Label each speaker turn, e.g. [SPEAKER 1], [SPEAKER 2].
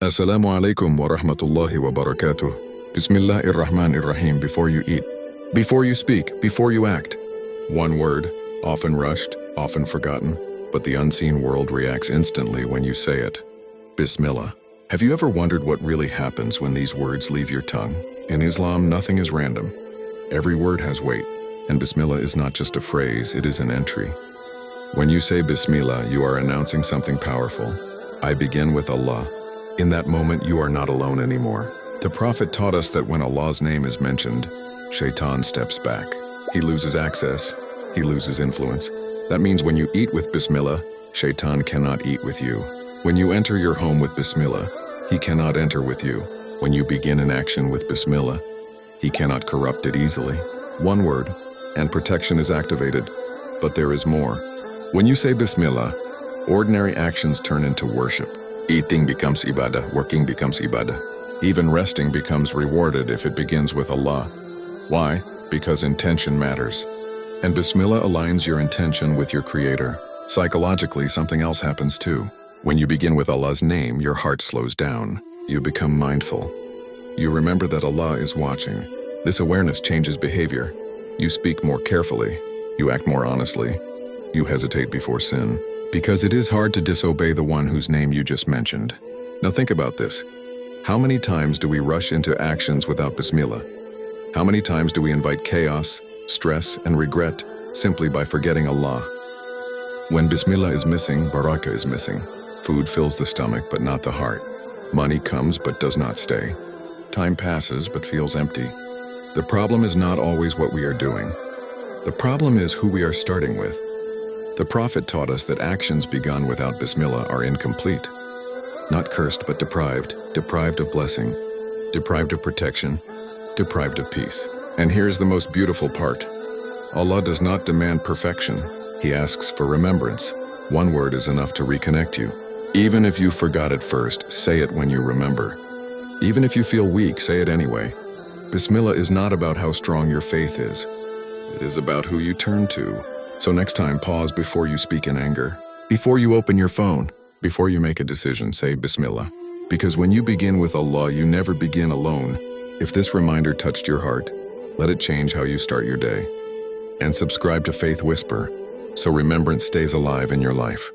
[SPEAKER 1] Assalamu alaikum wa rahmatullahi wa barakatuh. Bismillah ar-Rahman ar-Rahim. Before you eat, before you speak, before you act. One word, often rushed, often forgotten, but the unseen world reacts instantly when you say it. Bismillah. Have you ever wondered what really happens when these words leave your tongue? In Islam, nothing is random. Every word has weight, and Bismillah is not just a phrase, it is an entry. When you say Bismillah, you are announcing something powerful. I begin with Allah. In that moment, you are not alone anymore. The Prophet taught us that when Allah's name is mentioned, Shaitan steps back. He loses access. He loses influence. That means when you eat with Bismillah, Shaitan cannot eat with you. When you enter your home with Bismillah, he cannot enter with you. When you begin an action with Bismillah, he cannot corrupt it easily. One word, and protection is activated. But there is more. When you say Bismillah, ordinary actions turn into worship. Eating becomes ibadah, working becomes ibadah. Even resting becomes rewarded if it begins with Allah. Why? Because intention matters. And Bismillah aligns your intention with your Creator. Psychologically, something else happens too. When you begin with Allah's name, your heart slows down. You become mindful. You remember that Allah is watching. This awareness changes behavior. You speak more carefully. You act more honestly. You hesitate before sin. Because it is hard to disobey the one whose name you just mentioned. Now think about this. How many times do we rush into actions without Bismillah? How many times do we invite chaos, stress, and regret simply by forgetting Allah? When Bismillah is missing, barakah is missing. Food fills the stomach but not the heart. Money comes but does not stay. Time passes but feels empty. The problem is not always what we are doing. The problem is who we are starting with. The Prophet taught us that actions begun without Bismillah are incomplete. Not cursed but deprived, deprived of blessing, deprived of protection, deprived of peace. And here's the most beautiful part. Allah does not demand perfection. He asks for remembrance. One word is enough to reconnect you. Even if you forgot it first, say it when you remember. Even if you feel weak, say it anyway. Bismillah is not about how strong your faith is. It is about who you turn to. So next time, pause before you speak in anger. Before you open your phone, before you make a decision, say Bismillah. Because when you begin with Allah, you never begin alone. If this reminder touched your heart, let it change how you start your day. And subscribe to Faith Whisper, so remembrance stays alive in your life.